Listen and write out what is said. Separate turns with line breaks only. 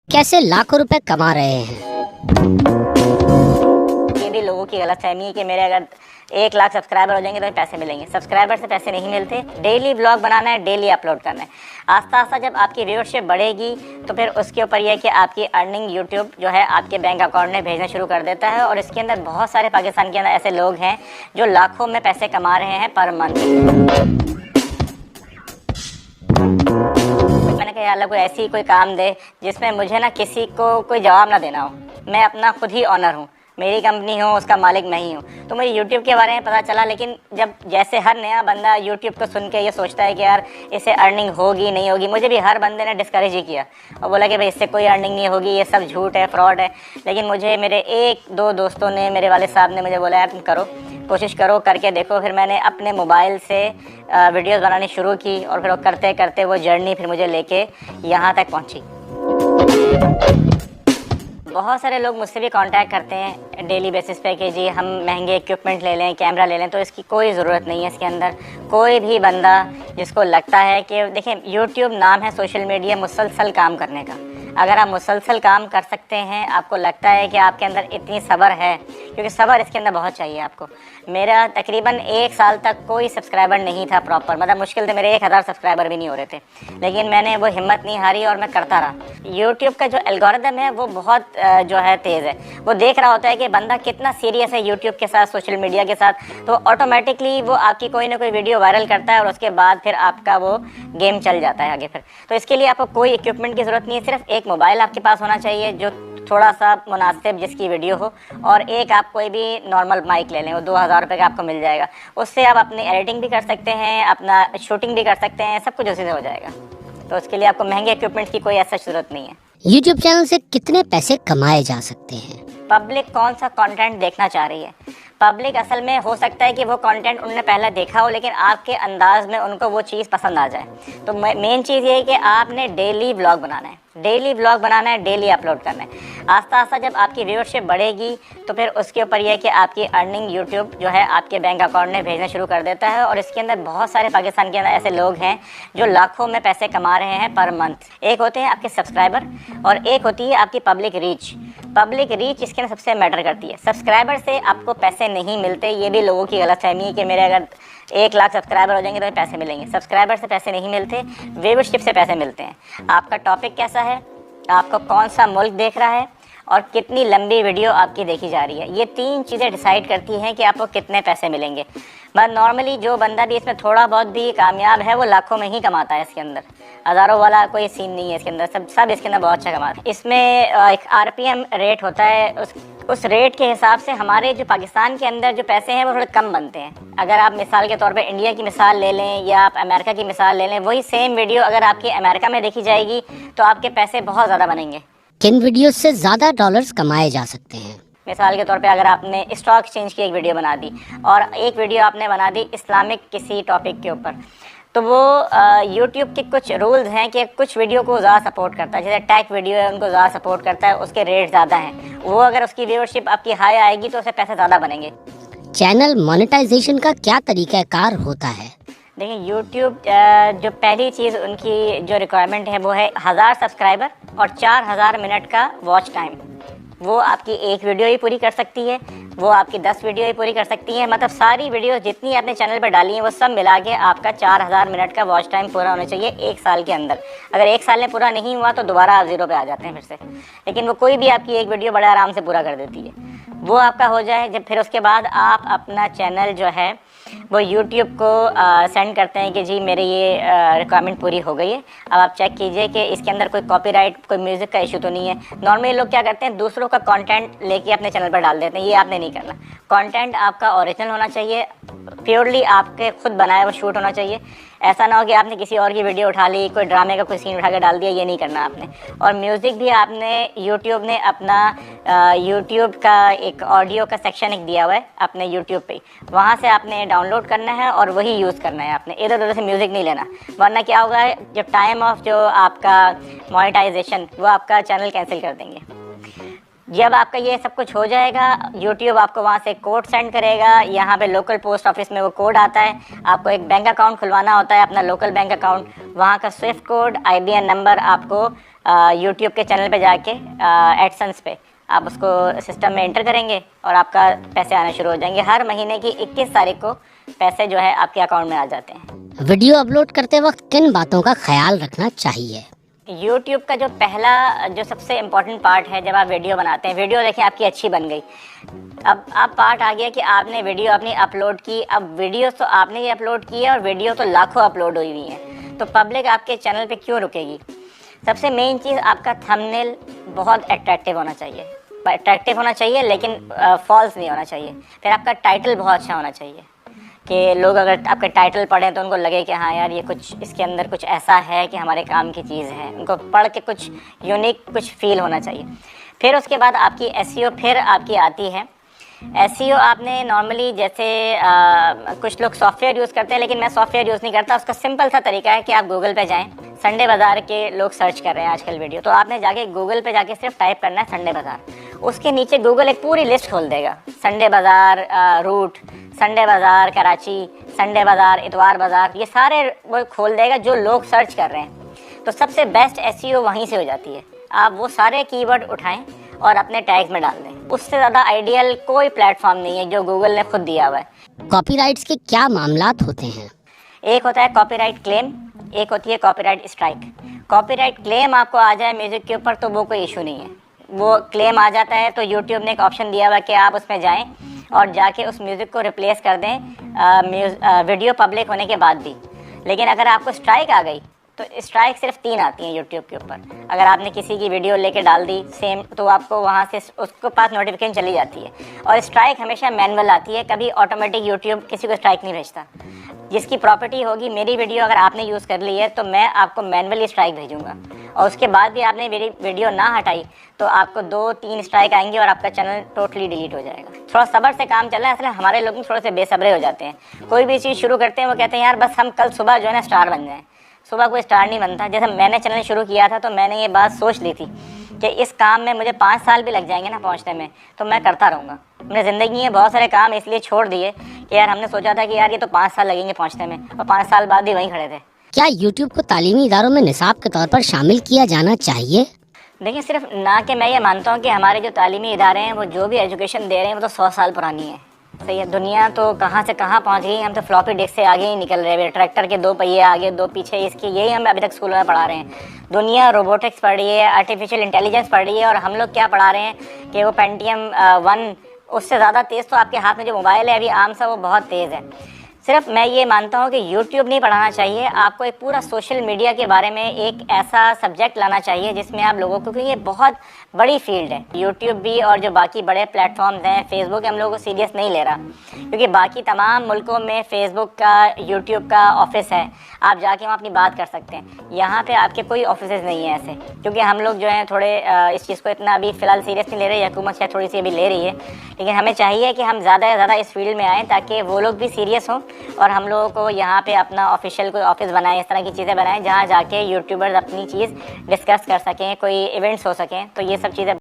कैसे लाखों रुपए कमा रहे हैं।
ये भी लोगों की गलतफहमी है कि मेरे अगर 1 लाख सब्सक्राइबर हो जाएंगे तो पैसे मिलेंगे। सब्सक्राइबर से पैसे नहीं मिलते। डेली ब्लॉग बनाना है, डेली अपलोड करना है। आस्ता आस्ता जब आपकी व्यूअरशिप बढ़ेगी तो फिर उसके ऊपर यह है कि आपकी अर्निंग यूट्यूब जो है आपके बैंक अकाउंट में भेजना शुरू कर देता है। और इसके अंदर बहुत सारे पाकिस्तान के अंदर ऐसे लोग हैं जो लाखों में पैसे कमा रहे हैं पर मंथ। मैंने कहा अल्लाह कोई ऐसी कोई काम दे जिसमें मुझे ना किसी को कोई जवाब ना देना हो। मैं अपना खुद ही ऑनर हूँ, मेरी कंपनी हो, उसका मालिक मैं ही हूँ। तो मुझे यूट्यूब के बारे में पता चला, लेकिन जब जैसे हर नया बंदा यूट्यूब को सुन के ये सोचता है कि यार इससे अर्निंग होगी नहीं होगी, मुझे भी हर बंदे ने डिस्करेज ही किया और बोला कि भाई इससे कोई अर्निंग नहीं होगी, ये सब झूठ है, फ्रॉड है। लेकिन मुझे मेरे 1-2 दोस्तों ने, मेरे वाले साहब ने मुझे बोला यार तुम करो, कोशिश करो, करके देखो। फिर मैंने अपने मोबाइल से वीडियोस बनानी शुरू की और फिर वो करते करते वो जर्नी फिर मुझे लेके यहाँ तक पहुँची। बहुत सारे लोग मुझसे भी कांटेक्ट करते हैं डेली बेसिस पे कि जी हम महंगे इक्विपमेंट ले लें, कैमरा ले लें। तो इसकी कोई ज़रूरत नहीं है। इसके अंदर कोई भी बंदा जिसको लगता है कि देखिए यूट्यूब नाम है सोशल मीडिया मुसलसल काम करने का। अगर आप मुसलसल काम कर सकते हैं, आपको लगता है कि आपके अंदर इतनी सब्र है, क्योंकि सब्र इसके अंदर बहुत चाहिए आपको। मेरा तकरीबन 1 साल तक कोई सब्सक्राइबर नहीं था प्रॉपर, मतलब मुश्किल से मेरे 1000 सब्सक्राइबर भी नहीं हो रहे थे। लेकिन मैंने वो हिम्मत नहीं हारी और मैं करता रहा। यूट्यूब का जो एल्गोरिदम है वो बहुत जो है तेज़ है। वो देख रहा होता है कि बंदा कितना सीरियस है यूट्यूब के साथ, सोशल मीडिया के साथ, तो ऑटोमेटिकली वो आपकी कोई ना कोई वीडियो वायरल करता है और उसके बाद फिर आपका वो गेम चल जाता है आगे फिर। तो इसके लिए आपको कोई इक्विपमेंट की ज़रूरत नहीं है। सिर्फ एक मोबाइल आपके पास होना चाहिए जो थोड़ा सा मुनासिब जिसकी वीडियो हो, और एक आप कोई भी नॉर्मल माइक ले लें, वो 2000 रुपये का आपको मिल जाएगा। उससे आप अपनी एडिटिंग भी कर सकते हैं, अपना शूटिंग भी कर सकते हैं, सब कुछ उसी से हो जाएगा। तो उसके लिए आपको महंगे इक्विपमेंट की कोई ऐसा ज़रूरत नहीं है।
यूट्यूब चैनल से कितने पैसे कमाए जा सकते हैं।
पब्लिक कौन सा कंटेंट देखना चाह रही है। पब्लिक असल में हो सकता है कि वो कंटेंट उन्होंने पहले देखा हो, लेकिन आपके अंदाज में उनको वो चीज़ पसंद आ जाए। तो मेन चीज़ ये है कि आपने डेली व्लॉग बनाना है, डेली व्लॉग बनाना है, डेली अपलोड करना है। आस्ता आस्ता जब आपकी व्यूअरशिप बढ़ेगी तो फिर उसके ऊपर यह है कि आपकी अर्निंग यूट्यूब जो है आपके बैंक अकाउंट में भेजना शुरू कर देता है। और इसके अंदर बहुत सारे पाकिस्तान के अंदर ऐसे लोग हैं जो लाखों में पैसे कमा रहे हैं पर मंथ। एक होते हैं आपके सब्सक्राइबर और एक होती है आपकी पब्लिक रीच। पब्लिक रीच इसके अंदर सबसे मैटर करती है। सब्सक्राइबर से आपको पैसे नहीं मिलते। ये भी लोगों की गलतफहमी है कि मेरे अगर 1 लाख सब्सक्राइबर हो जाएंगे तो पैसे मिलेंगे। सब्सक्राइबर से पैसे नहीं मिलते, व्यूअरशिप से पैसे मिलते हैं। आपका टॉपिक कैसा है, आपको कौन सा मुल्क देख रहा है और कितनी लंबी वीडियो आपकी देखी जा रही है, ये 3 चीज़ें डिसाइड करती हैं कि आपको कितने पैसे मिलेंगे। बस नॉर्मली जो बंदा भी इसमें थोड़ा बहुत भी कामयाब है वो लाखों में ही कमाता है। इसके अंदर हज़ारों वाला कोई सीन नहीं है। इसके अंदर सब इसके अंदर बहुत अच्छा कमाते हैं। इसमें एक RPM रेट होता है। उस रेट के हिसाब से हमारे जो पाकिस्तान के अंदर जो पैसे हैं वो थोड़े कम बनते हैं। अगर आप मिसाल के तौर पे इंडिया की मिसाल ले लें या आप अमेरिका की मिसाल ले लें, वही सेम वीडियो अगर आपकी अमेरिका में देखी जाएगी तो आपके पैसे बहुत ज़्यादा बनेंगे।
किन वीडियो से ज़्यादा डॉलर्स कमाए जा सकते हैं।
मिसाल के तौर पे अगर आपने स्टॉक एक्सचेंज की एक वीडियो बना दी और एक वीडियो आपने बना दी इस्लामिक किसी टॉपिक के ऊपर, तो वो यूट्यूब के कुछ रूल्स हैं कि कुछ वीडियो को ज़्यादा सपोर्ट करता है। जैसे टैग वीडियो है उनको ज़्यादा सपोर्ट करता है, उसके रेट ज़्यादा हैं। वो अगर उसकी व्यूअरशिप आपकी हाई आएगी तो उससे पैसे ज़्यादा बनेंगे।
चैनल मोनेटाइजेशन का क्या तरीक़ाकार होता है।
देखिए यूट्यूब जो पहली चीज़ उनकी जो रिक्वायरमेंट है वो है 1000 सब्सक्राइबर और 4000 मिनट का वॉच टाइम। वो आपकी एक वीडियो ही पूरी कर सकती है, वो आपकी 10 वीडियो ही पूरी कर सकती है। मतलब सारी वीडियो जितनी आपने चैनल पर डाली हैं वो सब मिला के आपका 4000 मिनट का वॉच टाइम पूरा होना चाहिए 1 साल के अंदर। अगर 1 साल में पूरा नहीं हुआ तो दोबारा आप 0 पे आ जाते हैं फिर से। लेकिन वो कोई भी आपकी एक वीडियो बड़े आराम से पूरा कर देती है। वो आपका हो जाए जब, फिर उसके बाद आप अपना चैनल जो है वो यूट्यूब को सेंड करते हैं कि जी मेरे ये रिक्वायरमेंट पूरी हो गई है। अब आप चेक कीजिए कि इसके अंदर कोई कॉपीराइट, कोई म्यूज़िक का इशू तो नहीं है। नॉर्मली लोग क्या करते हैं, दूसरों का कंटेंट लेके अपने चैनल पर डाल देते हैं। ये आपने नहीं करना। कंटेंट आपका ओरिजिनल होना चाहिए, प्योरली आपके खुद बनाया हुआ शूट होना चाहिए। ऐसा ना हो कि आपने किसी और की वीडियो उठा ली, कोई ड्रामे का कोई सीन उठा के डाल दिया, ये नहीं करना आपने। और म्यूज़िक भी आपने, यूट्यूब ने अपना यूट्यूब का एक ऑडियो का सेक्शन एक दिया हुआ है अपने यूट्यूब पे, वहाँ से आपने डाउनलोड करना है और वही यूज़ करना है आपने। इधर उधर से म्यूज़िक नहीं लेना, वरना क्या होगा, जब टाइम ऑफ जो आपका मोनेटाइजेशन वो आपका चैनल कैंसिल कर देंगे। जब आपका ये सब कुछ हो जाएगा, यूट्यूब आपको वहाँ से कोड सेंड करेगा। यहाँ पे लोकल पोस्ट ऑफिस में वो कोड आता है। आपको एक बैंक अकाउंट खुलवाना होता है, अपना लोकल बैंक अकाउंट। वहाँ का स्विफ्ट कोड, IBAN नंबर आपको यूट्यूब के चैनल पे जाके एडसेंस पे आप उसको सिस्टम में एंटर करेंगे और आपका पैसे आना शुरू हो जाएंगे। हर महीने की 21 तारीख को पैसे जो है आपके अकाउंट में आ जाते हैं।
वीडियो अपलोड करते वक्त किन बातों का ख्याल रखना चाहिए?
यूट्यूब का जो पहला जो सबसे इम्पोर्टेंट पार्ट है, जब आप वीडियो बनाते हैं, वीडियो देखिए आपकी अच्छी बन गई, अब पार्ट आ गया कि आपने वीडियो अपनी अपलोड की। अब वीडियो तो आपने ही अपलोड की है और वीडियो तो लाखों अपलोड हुई हुई है, तो पब्लिक आपके चैनल पे क्यों रुकेगी? सबसे मेन चीज़, आपका थंबनेल बहुत अट्रैक्टिव होना चाहिए, लेकिन फॉल्स नहीं होना चाहिए। फिर आपका टाइटल बहुत अच्छा होना चाहिए कि लोग अगर आपके टाइटल पढ़ें तो उनको लगे कि हाँ यार, ये कुछ इसके अंदर कुछ ऐसा है कि हमारे काम की चीज़ है, उनको पढ़ के कुछ यूनिक कुछ फील होना चाहिए। फिर उसके बाद आपकी एसईओ फिर आपकी आती है। एसईओ आपने नॉर्मली जैसे कुछ लोग सॉफ्टवेयर यूज़ करते हैं, लेकिन मैं सॉफ्टवेयर यूज़ नहीं करता। उसका सिंपल सा तरीका है कि आप गूगल पे जाएं, संडे बाज़ार के लोग सर्च कर रहे हैं आजकल वीडियो, तो आपने जाके गूगल पे जाके सिर्फ टाइप करना है संडे बाज़ार। उसके नीचे गूगल एक पूरी लिस्ट खोल देगा, संडे बाज़ार रूट, संडे बाज़ार कराची, संडे बाज़ार इतवार बाज़ार, ये सारे वो खोल देगा जो लोग सर्च कर रहे हैं। तो सबसे बेस्ट एसईओ वहीं से हो जाती है। आप वो सारे कीवर्ड उठाएं और अपने टैग्स में डाल दें। उससे ज़्यादा आइडियल कोई प्लेटफॉर्म नहीं है जो गूगल ने खुद दिया हुआ है।
कॉपीराइट्स के क्या मामलात होते हैं?
एक होता है कॉपीराइट क्लेम, एक होती है कॉपीराइट स्ट्राइक। कॉपीराइट क्लेम आपको आ जाए म्यूज़िक के ऊपर तो वो कोई इशू नहीं है। वो क्लेम आ जाता है तो यूट्यूब ने एक ऑप्शन दिया हुआ है कि आप उसमें जाएं और जाके उस म्यूज़िक को रिप्लेस कर दें वीडियो पब्लिक होने के बाद भी। लेकिन अगर आपको स्ट्राइक आ गई तो स्ट्राइक सिर्फ 3 आती हैं यूट्यूब के ऊपर। अगर आपने किसी की वीडियो लेके डाल दी सेम, तो आपको वहाँ से उसको पास नोटिफिकेशन चली जाती है। और स्ट्राइक हमेशा मैनुअल आती है, कभी ऑटोमेटिक यूट्यूब किसी को स्ट्राइक नहीं भेजता। जिसकी प्रॉपर्टी होगी, मेरी वीडियो अगर आपने यूज़ कर ली है तो मैं आपको मैनुअली स्ट्राइक भेजूँगा, और उसके बाद भी आपने मेरी वीडियो ना हटाई तो आपको 2-3 स्ट्राइक आएंगे और आपका चैनल टोटली डिलीट हो जाएगा। थोड़ा सब्र से काम चलना है। असल हमारे लोग थोड़े से बेसब्रे हो जाते हैं। कोई भी चीज़ शुरू करते हैं वो कहते हैं यार बस हम कल सुबह जो है ना स्टार बन जाएं। सुबह कोई स्टार नहीं बनता। जैसे मैंने चैनल शुरू किया था तो मैंने ये बात सोच ली थी कि इस काम में मुझे 5 साल भी लग जाएंगे ना पहुंचने में, तो मैं करता रहूँगा। हमने ज़िंदगी में बहुत सारे काम इसलिए छोड़ दिए कि यार हमने सोचा था कि यार ये तो 5 साल लगेंगे पहुंचने में, और 5 साल बाद भी वहीं खड़े थे।
क्या यूट्यूब को तालीमी इदारों में निसाब के तौर पर शामिल किया जाना चाहिए?
देखिए, सिर्फ ना कि मैं ये मानता हूँ कि हमारे जो तालीमी इदारे हैं वो जो भी एजुकेशन दे रहे हैं वो तो 100 साल पुरानी है। सही है, दुनिया तो कहाँ से कहाँ पहुँच गई। हम तो फ्लॉपी डिस्क से आगे ही निकल रहे हैं। ट्रैक्टर के 2 पहिए आगे 2 पीछे, इसकी यही हम अभी तक स्कूलों में पढ़ा रहे हैं। दुनिया रोबोटिक्स पढ़ रही है, आर्टिफिशियल इंटेलिजेंस पढ़ रही है, और हम लोग क्या पढ़ा रहे हैं कि वो पेंटियम 1 उससे ज़्यादा तेज़। तो आपके हाथ में जो मोबाइल है अभी आम सा, वो बहुत तेज़ है। सिर्फ मैं ये मानता हूँ कि यूट्यूब नहीं पढ़ाना चाहिए आपको, एक पूरा सोशल मीडिया के बारे में एक ऐसा सब्जेक्ट लाना चाहिए जिसमें आप लोगों को, क्योंकि ये बहुत बड़ी फील्ड है यूट्यूब भी, और जो बाकी बड़े प्लेटफॉर्म्स हैं, फेसबुक हम लोगों को सीरियस नहीं ले रहा, क्योंकि बाकी तमाम मुल्कों में फेसबुक का, यूट्यूब का ऑफिस है, आप जाके वहाँ अपनी बात कर सकते हैं। यहाँ पे आपके कोई ऑफिसेज नहीं है ऐसे, क्योंकि हम लोग जो हैं थोड़े इस चीज़ को इतना अभी फ़िलहाल सीरियस नहीं ले रहे। हुकूमत शायद थोड़ी सी अभी ले रही है, लेकिन हमें चाहिए कि हम ज़्यादा से ज़्यादा इस फील्ड में आएँ ताकि वो लोग भी सीरियस हों और हम लोगों को यहाँ पे अपना ऑफिशियल कोई ऑफिस बनाएं, इस तरह की चीज़ें बनाएं जहाँ जाके यूट्यूबर्स अपनी चीज़ डिस्कस कर सकें, कोई इवेंट्स हो सकें। तो ये सब चीज़ें